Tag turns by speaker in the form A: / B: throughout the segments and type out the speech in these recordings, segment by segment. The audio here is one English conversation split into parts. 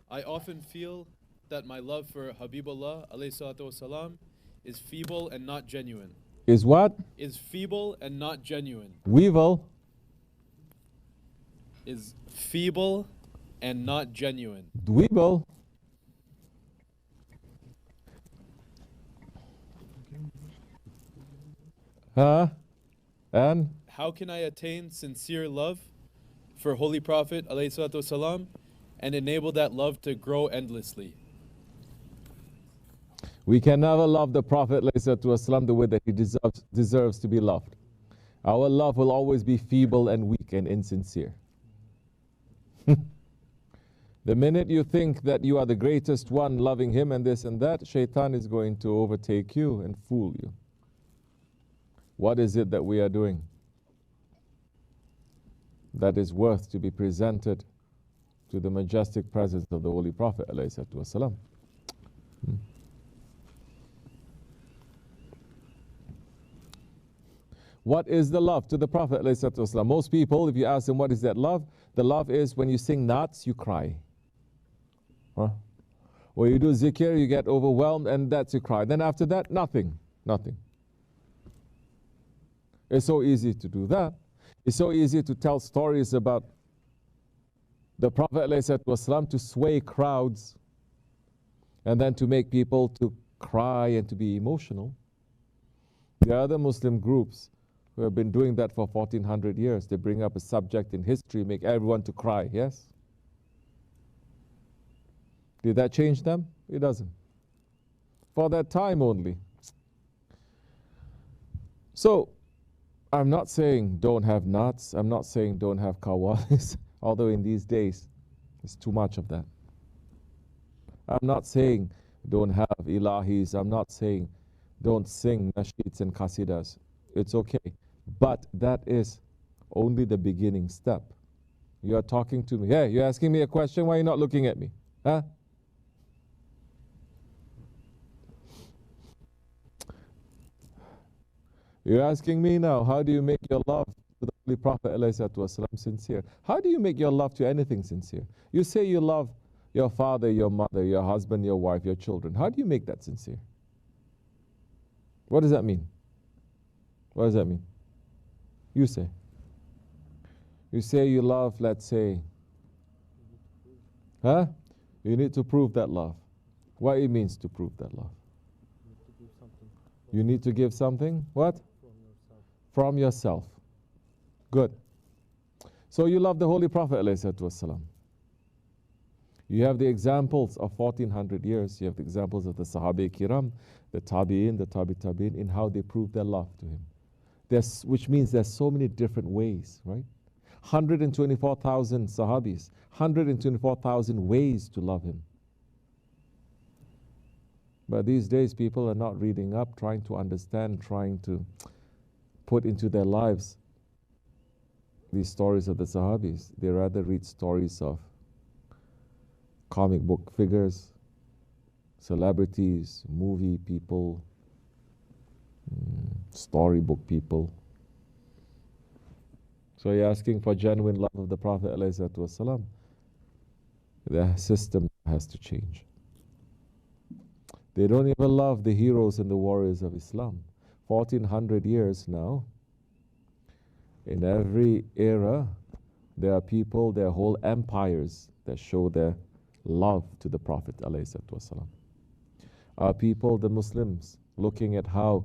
A: I often feel that my love for Habibullah alayhi salatu wasalam is feeble and not genuine.
B: Is what?
A: Is feeble and not genuine.
B: Weevil.
A: Is feeble and not genuine.
B: Dweeble. And?
A: How can I attain sincere love for Holy Prophet alayhi salatu wasalam and enable that love to grow endlessly?
B: We can never love the Prophet ﷺ the way that he deserves to be loved. Our love will always be feeble and weak and insincere. The minute you think that you are the greatest one loving him and this and that, shaitan is going to overtake you and fool you. What is it that we are doing that is worth to be presented to the majestic presence of the Holy Prophet ﷺ? What is the love to the Prophet ﷺ? Most people, if you ask them what is that love, the love is when you sing naats, you cry. Or you do zikr, you get overwhelmed, and that's you cry. Then after that, nothing. Nothing. It's so easy to do that. It's so easy to tell stories about the Prophet ﷺ to sway crowds and then to make people to cry and to be emotional. There are other Muslim groups who have been doing that for 1400 years. They bring up a subject in history, make everyone to cry, yes? Did that change them? It doesn't. For that time only. So, I'm not saying don't have nuts. I'm not saying don't have kawalis. Although in these days, it's too much of that. I'm not saying don't have ilahis. I'm not saying don't sing nasheeds and qasidas. It's okay. But that is only the beginning step. You are talking to me. Hey, you're asking me a question. Why are you not looking at me? Huh? You're asking me now, how do you make your love to the Holy Prophet ﷺ sincere? How do you make your love to anything sincere? You say you love your father, your mother, your husband, your wife, your children. How do you make that sincere? What does that mean? What does that mean? You say. You say you love, let's say. Huh? You need to prove that love. What it means to prove that love? You need to give something. What? From yourself. Good. So you love the Holy Prophet ﷺ. You have the examples of 1400 years. You have the examples of the Sahabe Kiram, the Tabi'in, the Tabi'in, in how they prove their love to him. Which means there's so many different ways, right? 124,000 Sahabis, 124,000 ways to love him. But these days people are not reading up, trying to understand, trying to put into their lives these stories of the Sahabis. They rather read stories of comic book figures, celebrities, movie people, storybook people. So you're asking for genuine love of the Prophet ﷺ. The system has to change. They don't even love the heroes and the warriors of Islam. 1400 years now, in every era, there are people, there are whole empires that show their love to the Prophet ﷺ. Our people, the Muslims, looking at how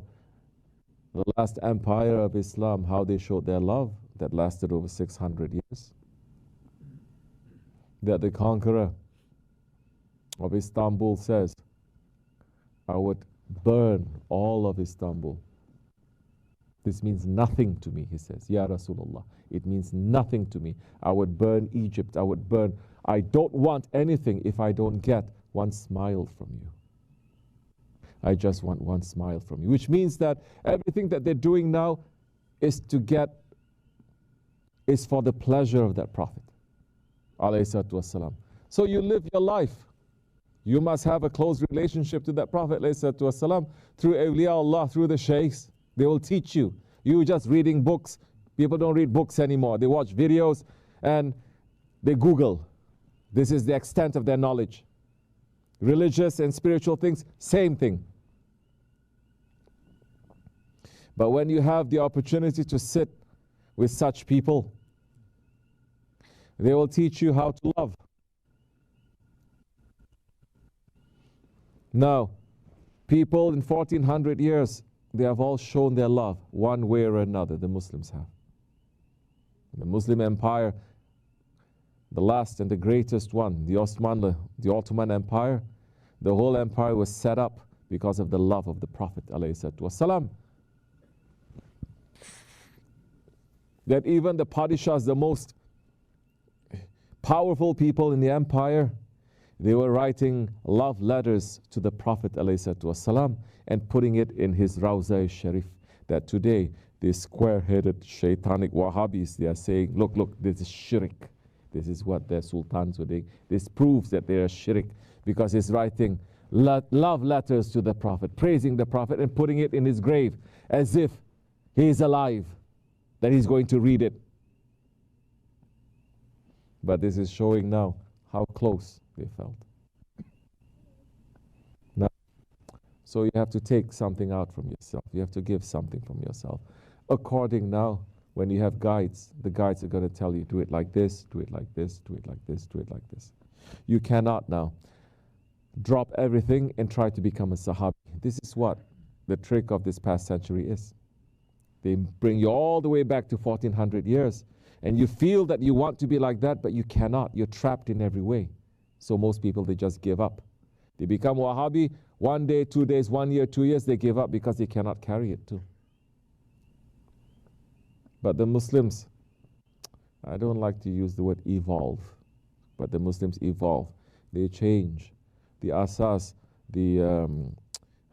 B: the last empire of Islam, how they showed their love, that lasted over 600 years. That the conqueror of Istanbul says, I would burn all of Istanbul. This means nothing to me, he says. Ya Rasulullah, it means nothing to me. I would burn Egypt, I don't want anything if I don't get one smile from you. I just want one smile from you. Which means that everything that they're doing now is for the pleasure of that Prophet. So you live your life. You must have a close relationship to that Prophet ﷺ, through awliya Allah, through the sheikhs. They will teach you. You just reading books. People don't read books anymore. They watch videos and they Google. This is the extent of their knowledge. Religious and spiritual things, same thing. But when you have the opportunity to sit with such people, they will teach you how to love. Now, people in 1400 years, they have all shown their love one way or another, the Muslims have. The Muslim Empire, the last and the greatest one, the OSMANLI, the Ottoman Empire, the whole empire was set up because of the love of the Prophet ﷺ. That even the Padishahs, the most powerful people in the empire, they were writing love letters to the Prophet ﷺ and putting it in his Rawza Sharif. That today, these square-headed shaitanic Wahhabis, they are saying, look, this is shirk. This is what their sultans were doing. This proves that they are shirk because he's writing love letters to the Prophet, praising the Prophet and putting it in his grave as if he is alive, that he's going to read it. But this is showing now how close they felt. Now, so you have to take something out from yourself. You have to give something from yourself. According now, when you have guides, the guides are going to tell you, do it like this, do it like this, do it like this, do it like this. You cannot now drop everything and try to become a Sahabi. This is what the trick of this past century is. They bring you all the way back to 1400 years, and you feel that you want to be like that, but you cannot. You're trapped in every way. So most people, they just give up. They become Wahhabi, 1 day, 2 days, 1 year, 2 years, they give up because they cannot carry it too. But the Muslims, I don't like to use the word evolve, but the Muslims evolve. They change. The asas, the,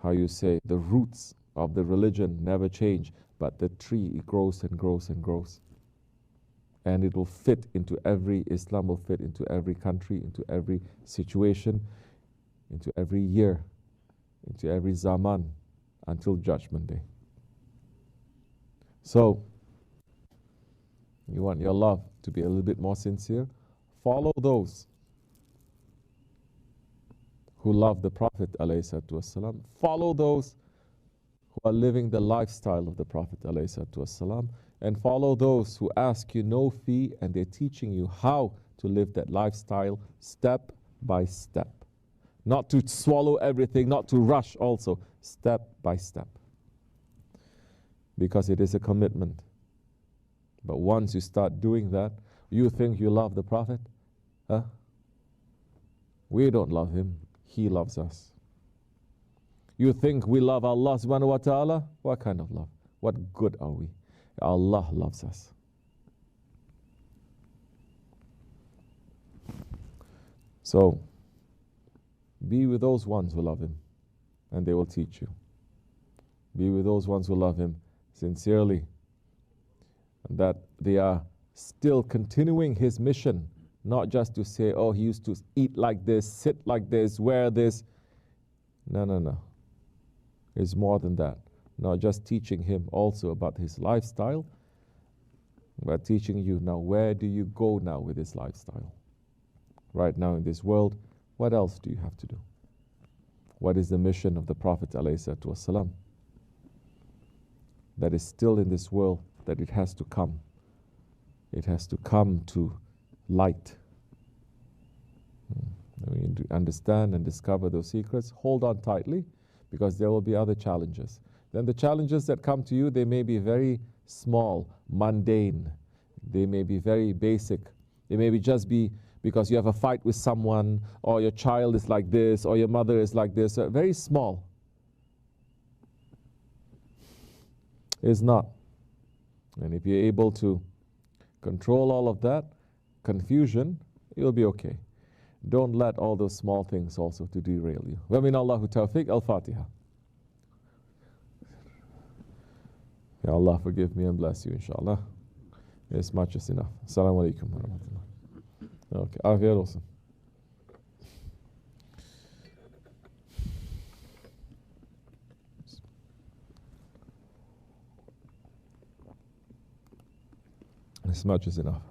B: the roots of the religion never change, but the tree, it grows and grows and grows. And it will fit into Islam will fit into every country, into every situation, into every year, into every zaman, until Judgment Day. So, you want your love to be a little bit more sincere? Follow those who love the Prophet ﷺ. Follow those who are living the lifestyle of the Prophet ﷺ. And follow those who ask you no fee and they're teaching you how to live that lifestyle step by step. Not to swallow everything, not to rush also, step by step. Because it is a commitment. But once you start doing that, you think you love the Prophet? Huh? We don't love him. He loves us. You think we love Allah subhanahu wa ta'ala? What kind of love? What good are we? Allah loves us. So, be with those ones who love him, and they will teach you. Be with those ones who love him sincerely, and that they are still continuing his mission, not just to say, oh, he used to eat like this, sit like this, wear this. No. It's more than that. Not just teaching him also about his lifestyle, but teaching you now, where do you go now with this lifestyle? Right now in this world, what else do you have to do? What is the mission of the Prophet ﷺ? That is still in this world, that it has to come. It has to come to light. We need to understand and discover those secrets. Hold on tightly, because there will be other challenges. Then the challenges that come to you, they may be very small, mundane. They may be very basic. They may just be because you have a fight with someone, or your child is like this, or your mother is like this. Very small. It's not. And if you're able to control all of that, confusion, you'll be okay. Don't let all those small things also to derail you. Wa min Allahu tawfiq. Al-Fatiha. Ya Allah, forgive me and bless you, inshallah. As much as enough. Assalamu alaikum wa rahmatullah. Okay, afiyat olsun. As much as enough.